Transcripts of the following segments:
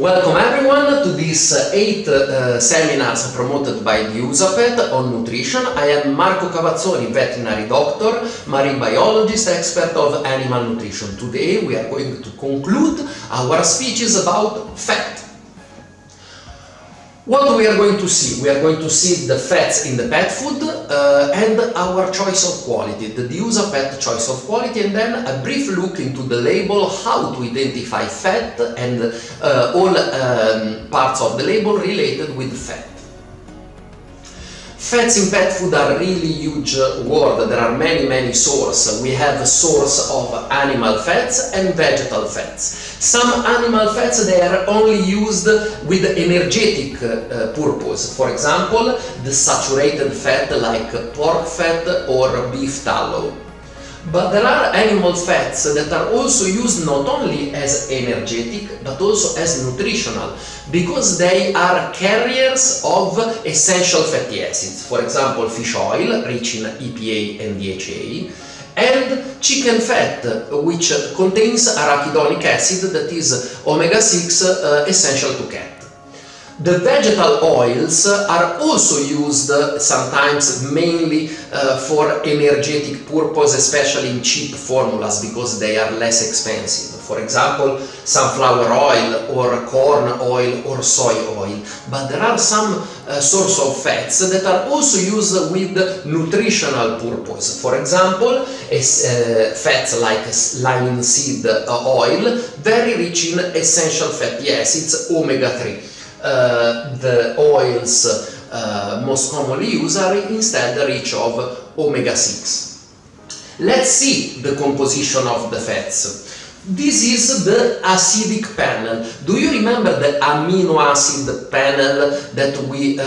Welcome everyone to these 8 seminars promoted by Diusapet on nutrition. I am Marco Cavazzoni, veterinary doctor, marine biologist, expert of animal nutrition. Today we are going to conclude our speeches about fat. What we are going to see? We are going to see the fats in the pet food and our choice of quality, the Diusapet choice of quality, and then a brief look into the label, how to identify fat and all parts of the label related with fat. Fats in pet food are really huge word. There are many sources. We have a source of animal fats and vegetal fats. Some animal fats, they are only used with energetic purpose. For example, the saturated fat like pork fat or beef tallow. But there are animal fats that are also used not only as energetic but also as nutritional, because they are carriers of essential fatty acids. For example, fish oil, rich in EPA and DHA, and chicken fat, which contains arachidonic acid, that is omega-6 essential to cat. The vegetal oils are also used sometimes mainly for energetic purpose, especially in cheap formulas, because they are less expensive. For example, sunflower oil or corn oil or soy oil. But there are some source of fats that are also used with nutritional purpose. For example, fats like linseed oil, very rich in essential fatty acids, omega-3. The oils most commonly used are instead rich of omega-6. Let's see the composition of the fats. This is the acidic panel. Do you remember the amino acid panel that we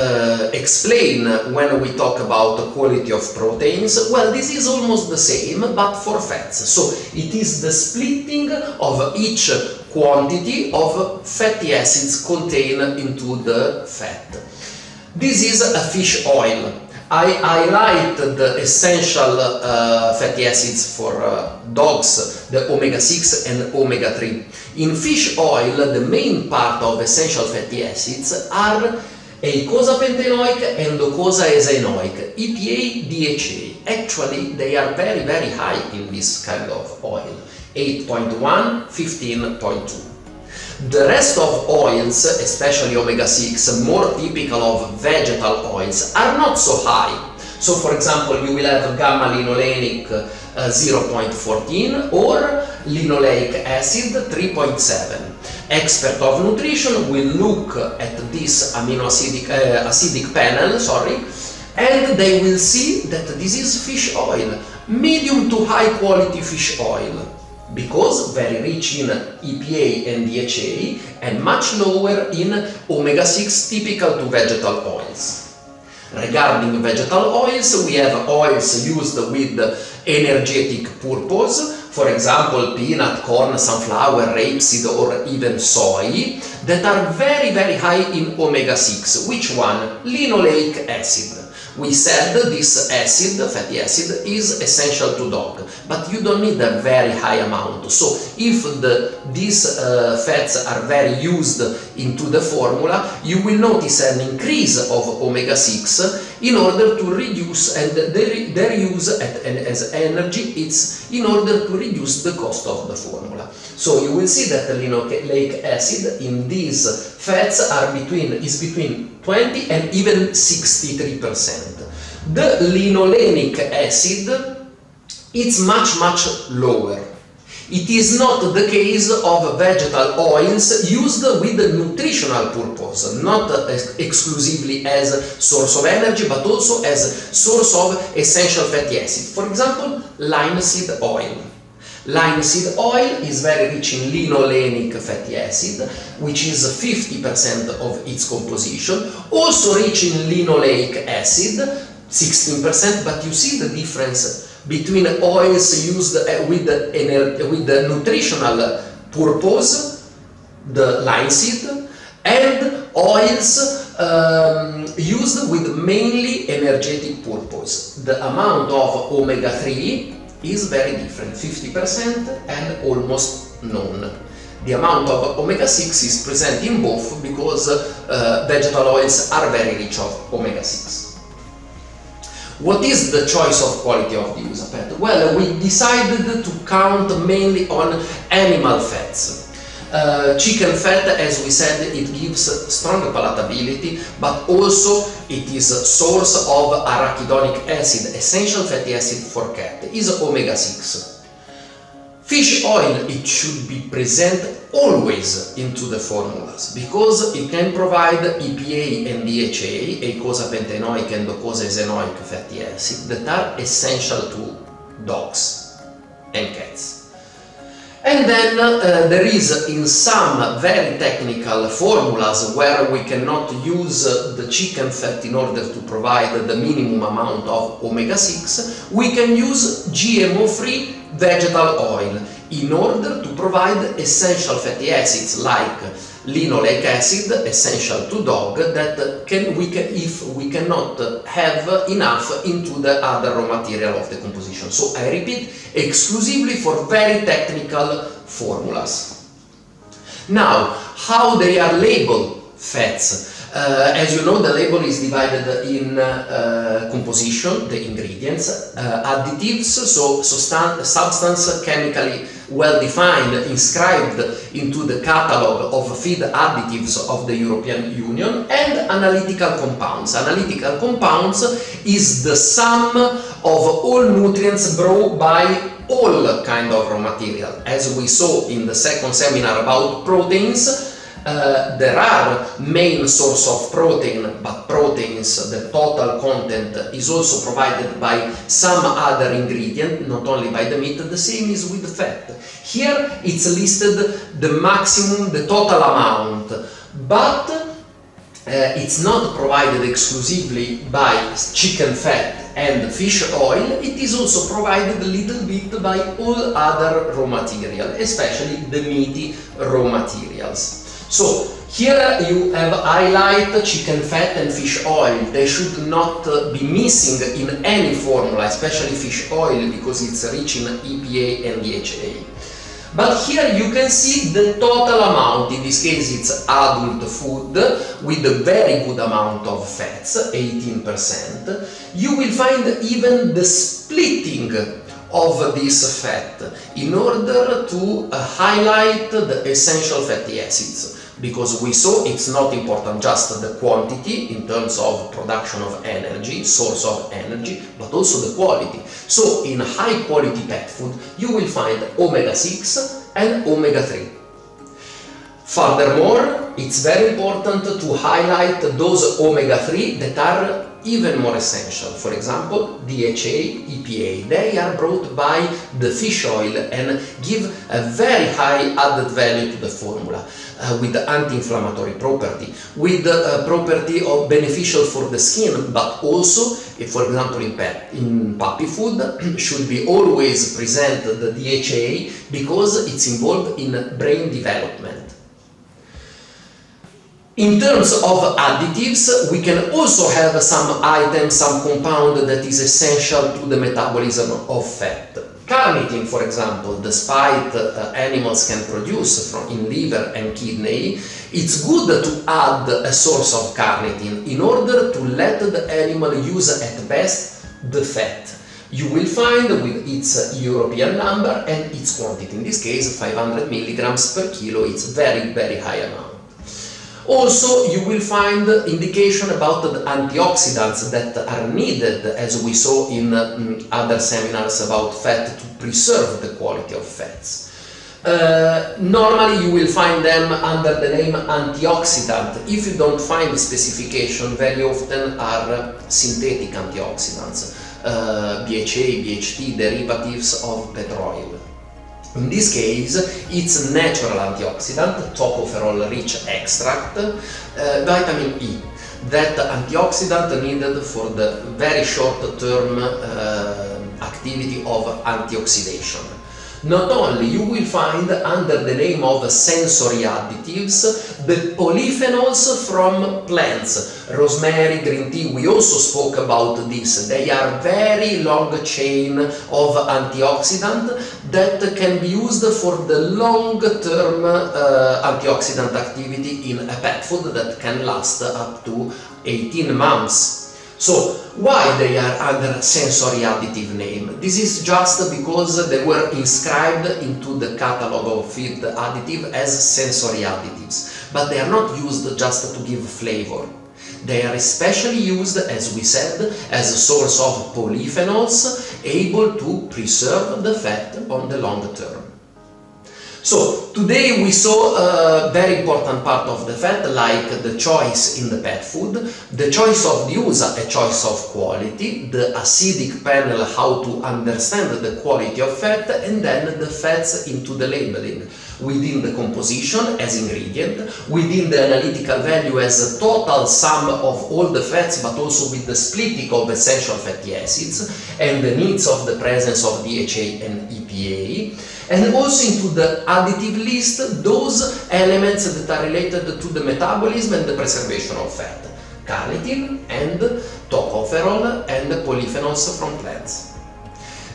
explain when we talk about the quality of proteins? Well, this is almost the same, but for fats. So it is the splitting of each quantity of fatty acids contained into the fat. This is a fish oil. I highlight the essential fatty acids for dogs, the omega-6 and omega-3. In fish oil, the main part of essential fatty acids are eicosapentaenoic and docosahexaenoic, EPA, DHA. Actually, they are very high in this kind of oil, 8.1, 15.2. The rest of oils, especially omega-6, more typical of vegetal oils, are not so high. So, for example, you will have gamma-linolenic 0.14 or linoleic acid 3.7. Expert of nutrition will look at this acidic panel, and they will see that this is fish oil, medium to high quality fish oil, because very rich in EPA and DHA and much lower in omega-6 typical to vegetal oils. Regarding vegetal oils, we have oils used with energetic purpose, for example peanut, corn, sunflower, rapeseed or even soy, that are very high in omega-6. Which one? Linoleic acid. We said this acid, fatty acid, is essential to dog, but you don't need a very high amount. So if these fats are very used into the formula, you will notice an increase of omega-6 in order to reduce, and their use as energy, it's in order to reduce the cost of the formula. So you will see that the linoleic acid in these fats is between 20 and even 63%. The linolenic acid, it's much lower. It is not the case of vegetal oils used with nutritional purpose, not exclusively as source of energy, but also as source of essential fatty acid. For example, linseed oil. Linseed oil is very rich in linolenic fatty acid, which is 50% of its composition, also rich in linoleic acid, 16%, but you see the difference between oils used with the nutritional purpose, the linseed, and oils used with mainly energetic purpose. The amount of omega-3 is very different, 50% and almost none. The amount of omega-6 is present in both because vegetal oils are very rich of omega-6. What is the choice of quality of Diusapet? Well, we decided to count mainly on animal fats. Chicken fat, as we said, it gives strong palatability, but also it is a source of arachidonic acid, essential fatty acid for cat, is omega-6. Fish oil, it should be present always into the formulas because it can provide EPA and DHA, eicosapentaenoic and docosahexaenoic fatty acid, that are essential to dogs and cats. And then there is in some very technical formulas where we cannot use the chicken fat in order to provide the minimum amount of omega-6, we can use GMO-free vegetal oil in order to provide essential fatty acids like linoleic acid, essential to dog, that if we cannot have enough into the other raw material of the composition. So I repeat, exclusively for very technical formulas. Now, how they are labeled fats? As you know, the label is divided in composition, the ingredients, additives, so substance chemically well defined, inscribed into the catalog of feed additives of the European Union, and analytical compounds. Analytical compounds is the sum of all nutrients brought by all kind of raw material. As we saw in the second seminar about proteins, there are main source of protein, but proteins, the total content is also provided by some other ingredient, not only by the meat. The same is with the fat. Here it's listed the maximum, the total amount, but it's not provided exclusively by chicken fat and fish oil, it is also provided a little bit by all other raw material, especially the meaty raw materials. So here you have highlight chicken fat and fish oil. They should not be missing in any formula, especially fish oil, because it's rich in EPA and DHA. But here you can see the total amount. In this case it's adult food with a very good amount of fats, 18%. You will find even the splitting of this fat in order to highlight the essential fatty acids. Because we saw it's not important just the quantity in terms of production of energy, source of energy, but also the quality. So in high quality pet food you will find omega-6 and omega-3. Furthermore, it's very important to highlight those omega-3 that are even more essential. For example, DHA, EPA, they are brought by the fish oil and give a very high added value to the formula. With anti-inflammatory property, with property of beneficial for the skin, but also, if for example in puppy food, should be always present the DHA because it's involved in brain development. In terms of additives, we can also have some item, some compound that is essential to the metabolism of fat. Carnitine, for example, despite animals can produce in liver and kidney, it's good to add a source of carnitine in order to let the animal use at best the fat. You will find with its European number and its quantity. In this case, 500 milligrams per kilo, it's very, very high amount. Also, you will find indication about the antioxidants that are needed, as we saw in other seminars about fat, to preserve the quality of fats. Normally you will find them under the name antioxidant. If you don't find the specification, very often are synthetic antioxidants, BHA, BHT, derivatives of petroleum. In this case, it's natural antioxidant, tocopherol-rich extract, vitamin E, that antioxidant needed for the very short-term activity of antioxidation. Not only, you will find under the name of sensory additives the polyphenols from plants, rosemary, green tea. We also spoke about this. They are very long chain of antioxidant that can be used for the long-term antioxidant activity in a pet food that can last up to 18 months. So, why they are under sensory additive name? This is just because they were inscribed into the catalog of feed additive as sensory additives, but they are not used just to give flavor. They are especially used, as we said, as a source of polyphenols able to preserve the fat on the long term. So, today we saw a very important part of the fat, like the choice in the pet food, the choice of the use, a choice of quality, the acidic panel, how to understand the quality of fat, and then the fats into the labeling, within the composition as ingredient, within the analytical value as a total sum of all the fats, but also with the splitting of essential fatty acids, and the needs of the presence of DHA and EPA, and also into the additive list those elements that are related to the metabolism and the preservation of fat, carnitin and tocopherol and polyphenols from plants.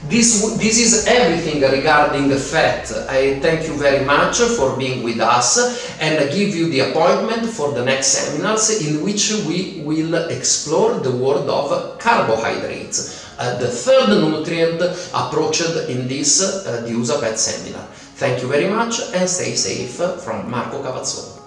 This is everything regarding fat. I thank you very much for being with us, and I give you the appointment for the next seminars in which we will explore the world of carbohydrates, the third nutrient approached in this Diusapet seminar. Thank you very much and stay safe from Marco Cavazzoni.